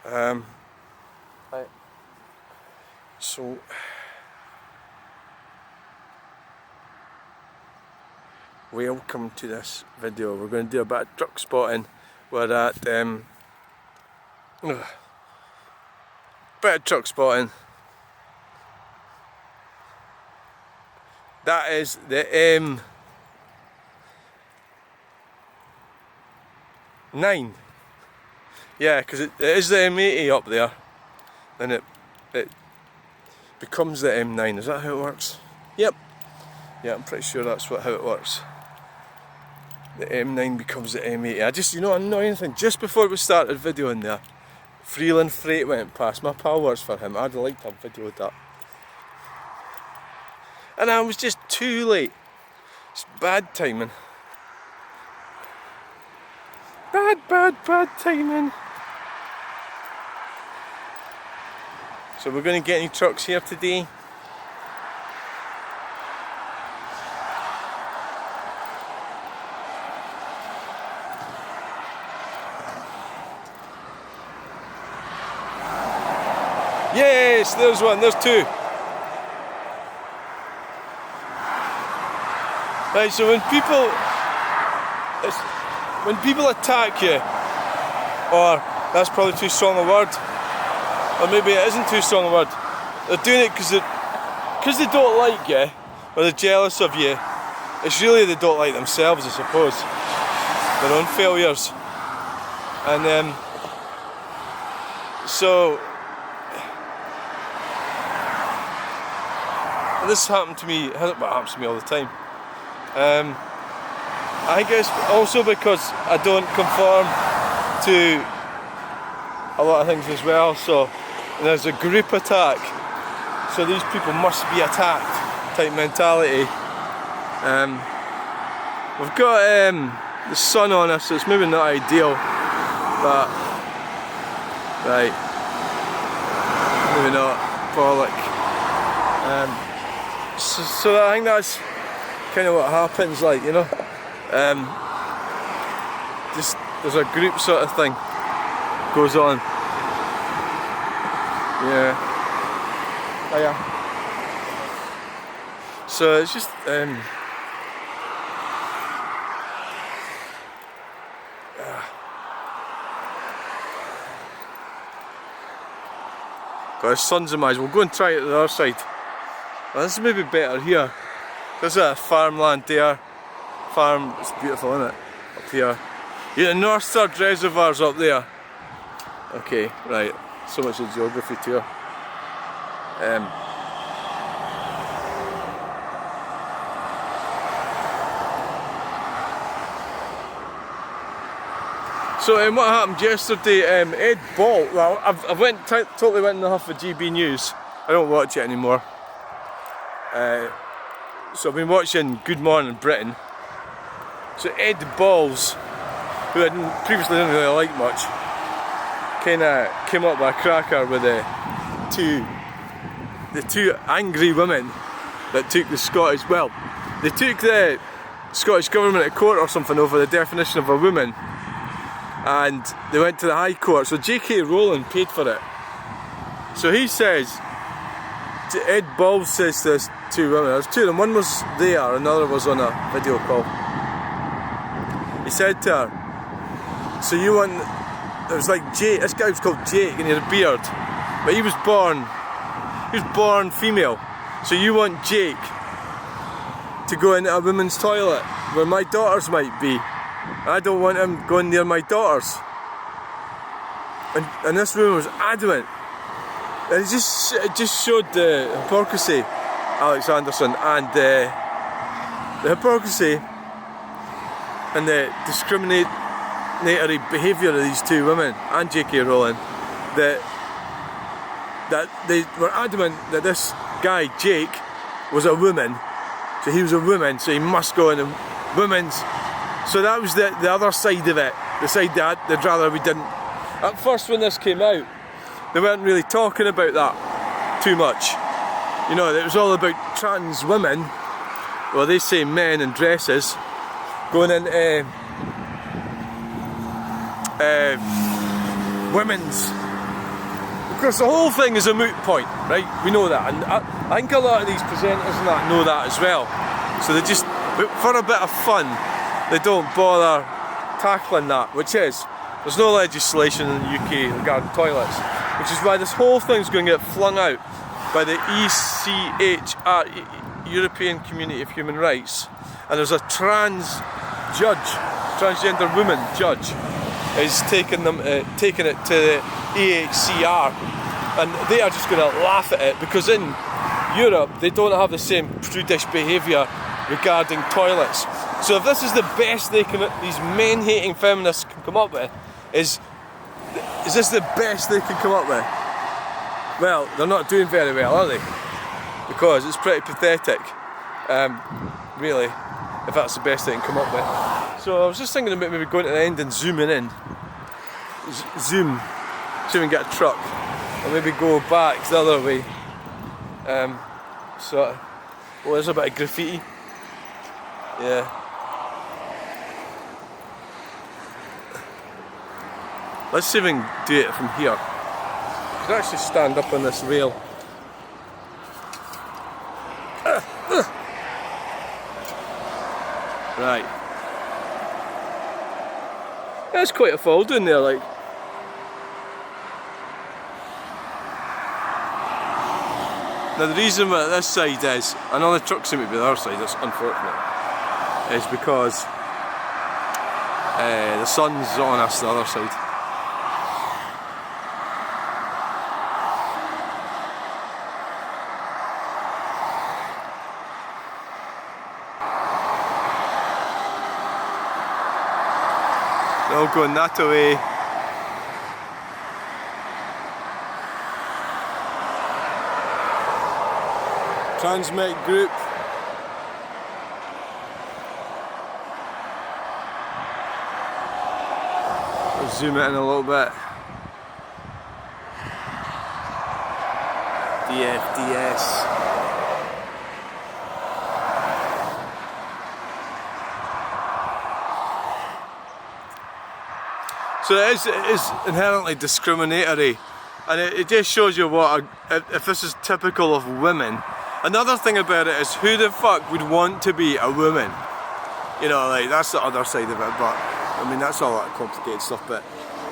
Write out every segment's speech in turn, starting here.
Right. So welcome to this video. We're going to do a bit of truck spotting. We're at bit of truck spotting. That is the M9. Yeah, because it is the M80 up there, then it becomes the M9. Is that how it works? Yep. Yeah, I'm pretty sure that's how it works. The M9 becomes the M80. I just, annoying thing, just before we started videoing there, Freeland Freight went past. My pal works for him. I'd like to have videoed that. And I was just too late. It's bad timing. Bad timing. So we're going to get any trucks here today. Yes, there's one, there's two. Right, so when people attack you, or that's probably too strong a word, or maybe it isn't too strong a word, they're doing it because they don't like you, or they're jealous of you. It's really they don't like themselves, I suppose, their own failures. And so this happened to me, well, it happens to me all the time. I guess also because I don't conform to a lot of things as well, so there's a group attack, so these people must be attacked type mentality. We've got the sun on us, so it's maybe not ideal, but right, maybe not, bollock. So I think that's kind of what happens, like, just there's a group sort of thing goes on. Yeah. Oh yeah. So it's just got his sun's in my eyes. We'll go and try it to the other side. Well, this is maybe better here. There's a farmland there. Farm, it's beautiful, isn't it? Up here. Yeah, the North Stirling Reservoir's up there. Okay, right. So much of geography tour. So what happened yesterday, Ed Ball, well, I totally went in the huff of GB News. I don't watch it anymore. So I've been watching Good Morning Britain. So Ed Balls, who I previously didn't really like much, kind of came up with a cracker with the two angry women that took the Scottish, well, they took the Scottish Government to court or something over the definition of a woman, and they went to the High Court, so J.K. Rowling paid for it. So he says, Ed Balls says to this two women, there's two of them, one was there, another was on a video call. He said to her, so you want, it was like Jake, this guy was called Jake and he had a beard, but he was born female, so you want Jake to go into a women's toilet where my daughters might be. I don't want him going near my daughters. And this woman was adamant. And it just showed the hypocrisy, Alex Anderson, and the hypocrisy and the discriminatory behaviour of these two women and J.K. Rowling, that they were adamant that this guy Jake was a woman, so he was a woman, so he must go in a women's. So that was the other side of it, the side that they'd rather we didn't. At first when this came out, they weren't really talking about that too much. It was all about trans women, well they say men in dresses, going into women's course, the whole thing is a moot point, right? We know that, and I think a lot of these presenters and that know that as well. So they just, for a bit of fun, they don't bother tackling that, which is, there's no legislation in the UK regarding toilets, which is why this whole thing's going to get flung out by the ECHR, European Community of Human Rights, and there's a transgender woman judge, is taking it to the EHCR, and they are just going to laugh at it because in Europe they don't have the same prudish behaviour regarding toilets. So if this is the best these men-hating feminists can come up with, is this the best they can come up with? Well, they're not doing very well, are they? Because it's pretty pathetic, really, if that's the best they can come up with. So I was just thinking about maybe going to the end and zooming in. Zoom, see if we can get a truck, and maybe go back the other way. So, well, there's a bit of graffiti. Yeah. Let's see if we can do it from here. I can actually stand up on this rail. Right. That's quite a fall down there, like. Now the reason why this side is, I know the trucks seem to be the other side, that's unfortunate, is because the sun's on us the other side. They're all going that way. Transmit group. We'll zoom it in a little bit. DFDS. So it is inherently discriminatory, and it just shows you what if this is typical of women. Another thing about it is, who the fuck would want to be a woman? You know, like, that's the other side of it, but I mean, that's all that complicated stuff, but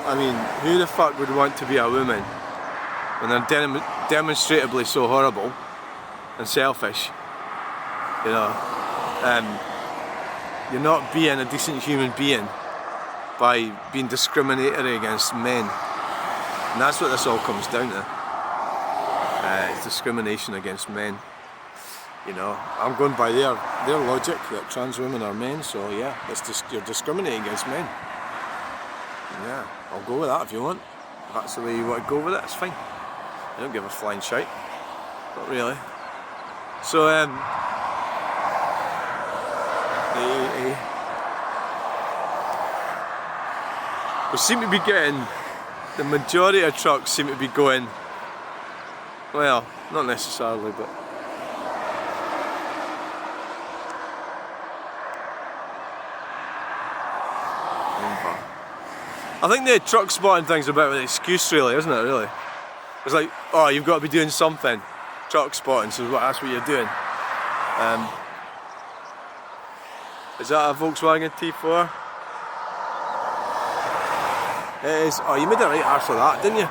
I mean, who the fuck would want to be a woman when they're demonstrably so horrible and selfish? You know, you're not being a decent human being by being discriminatory against men, and that's what this all comes down to. It's discrimination against men. You know, I'm going by their logic that trans women are men, so yeah, you're discriminating against men. Yeah, I'll go with that if you want. If that's the way you want to go with it, it's fine. I don't give a flying shite, not really. So we seem to be getting, the majority of trucks seem to be going, well, not necessarily, but I think the truck spotting thing's a bit of an excuse, really, isn't it? Really, it's like, oh, you've got to be doing something. Truck spotting, so that's what you're doing. Is that a Volkswagen T4? It is. Oh, you made a right arse of that, didn't you?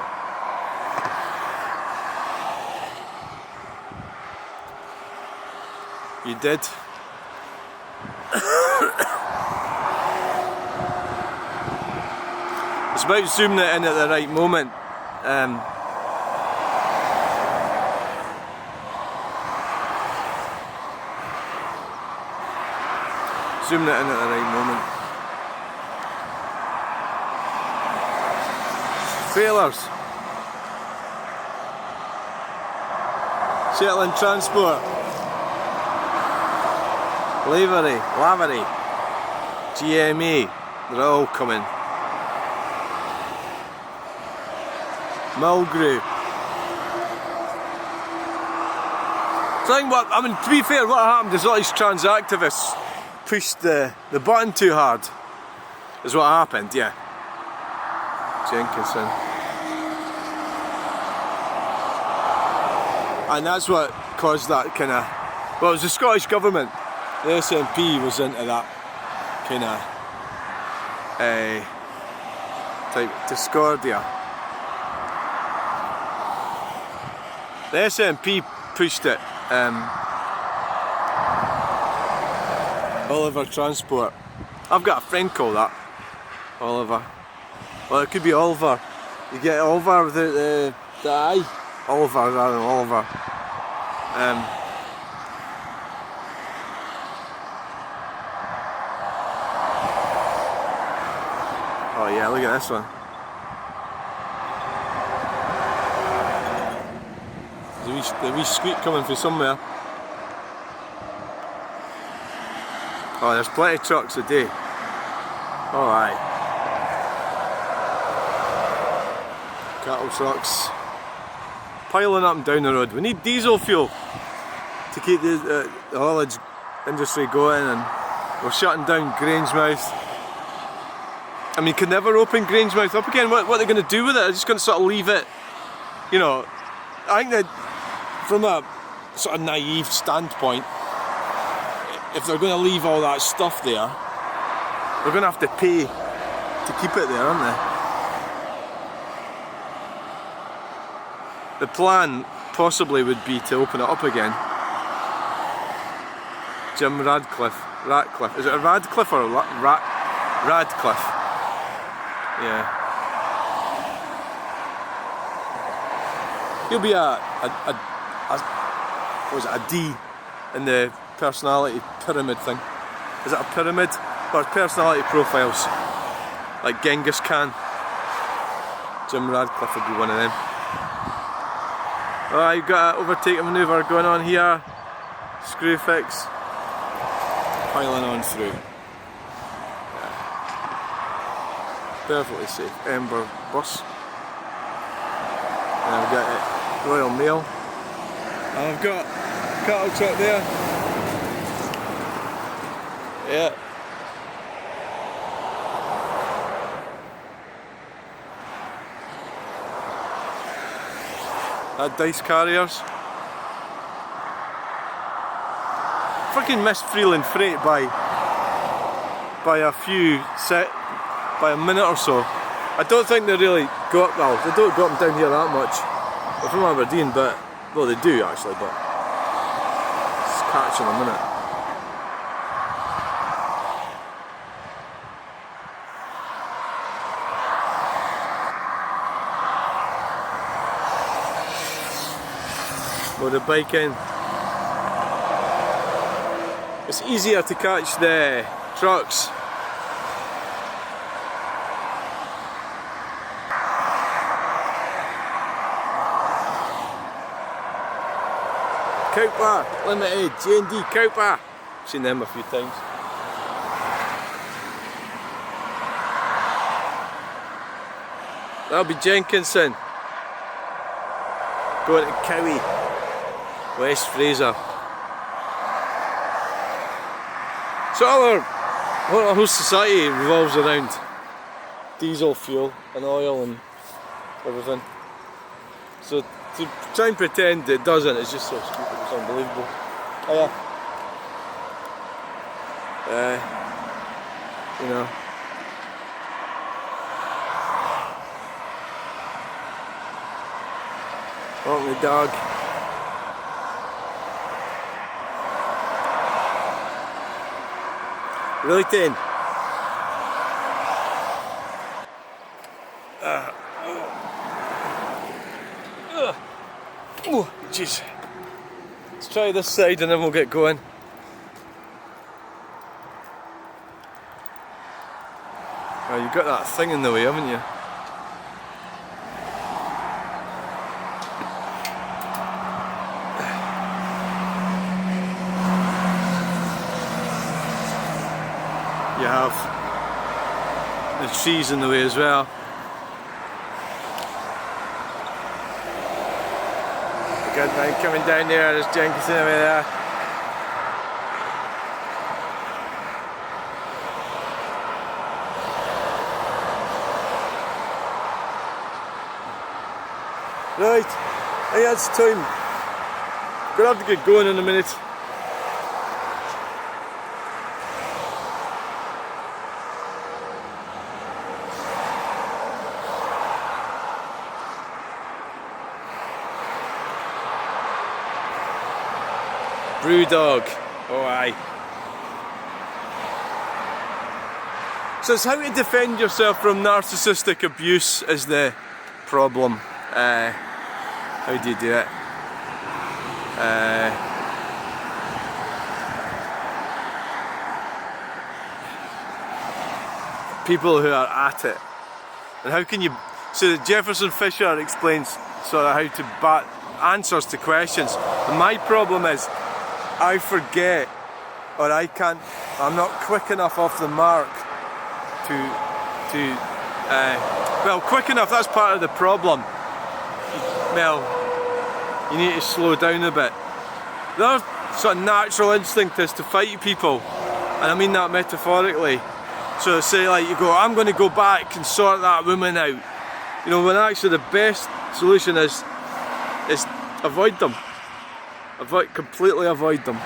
You did. It's about zooming it in at the right moment. Zooming it in at the right moment. Trailers. Stirling Transport. Lavery, GME, they're all coming. Mulgrew. So I mean, to be fair, what happened is all these trans activists pushed the button too hard, is what happened, yeah. Jenkinson. And that's what caused that kind of, well, it was the Scottish Government, the SNP was into that kind of type discordia. The SNP pushed it, Oliver Transport. I've got a friend called that, Oliver. Well, it could be Oliver. You get Oliver without the I. Oliver rather than Oliver. Oh yeah, look at this one. There's a wee squeak coming from somewhere. Oh, there's plenty of trucks a day. Oh aye. Cattle trucks piling up and down the road. We need diesel fuel to keep the haulage industry going, and we're shutting down Grangemouth. I mean, you can never open Grangemouth up again. What are they going to do with it? They're just going to sort of leave it, you know. I think that from a sort of naive standpoint, if they're going to leave all that stuff there, they're going to have to pay to keep it there, aren't they? The plan possibly would be to open it up again. Jim Radcliffe. Is it a Radcliffe or a Radcliffe? Yeah. He'll be a D in the personality pyramid thing. Is it a pyramid? Or personality profiles? Like Genghis Khan. Jim Radcliffe would be one of them. Oh, you've got an overtaking manoeuvre going on here. Screw fix. Piling on through. Yeah. Perfectly safe. Ember bus. And I've got Royal Mail. And I've got cattle truck there. Yeah. Dice carriers. Fucking missed Freeland Freight by a minute or so. I don't think they really go up, well, they don't go up and down here that much. They're from Aberdeen, but, well, they do actually, but it's catching a minute. Load of bike in. It's easier to catch the trucks. Cowper Limited, J&D Cowper. Seen them a few times. That'll be Jenkinson. Going to Cowie. West Fraser. So our whole society revolves around diesel fuel and oil and everything. So to try and pretend it doesn't, it's just so stupid, it's unbelievable. Oh yeah. You know. Walking the dog. Really, Tin? Oh, jeez. Let's try this side and then we'll get going. Oh, you've got that thing in the way, haven't you? You have the trees in the way as well. Good man coming down there, there's Jenkinson over there. Right, I think that's time Gonna have to get going in a minute. Brewdog. Oh aye. So it's how to defend yourself from narcissistic abuse is the problem. How do you do it? People who are at it. And how can you... So Jefferson Fisher explains sort of how to bat answers to questions. And my problem is I forget, or I'm not quick enough off the mark well, quick enough, that's part of the problem. Well, you need to slow down a bit. Their sort of natural instinct is to fight people, and I mean that metaphorically. So say like you go, I'm going to go back and sort that woman out. You know, when actually the best solution is avoid them. Completely avoid them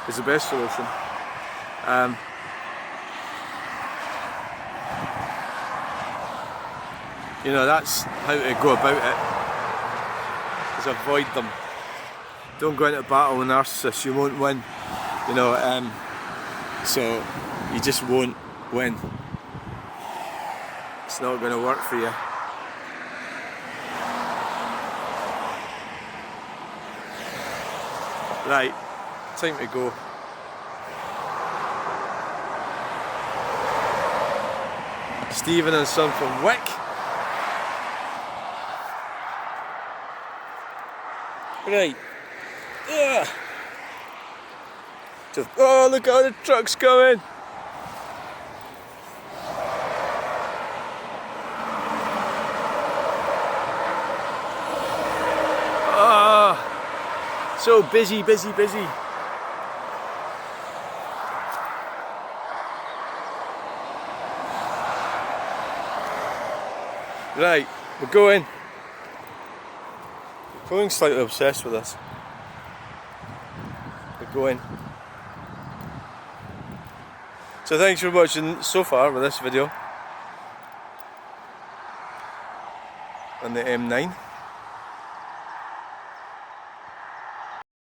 is the best solution. You know, that's how to go about it, is avoid them. Don't go into battle with narcissists, you won't win. You know, so you just won't win. It's not going to work for you. Right, time to go. Stephen and Son from Wick. Right. Ugh. Just, oh, look how the truck's coming. Ah, so busy. Right, we're going. Going slightly obsessed with this. We're going. So thanks for watching so far with this video on the M9.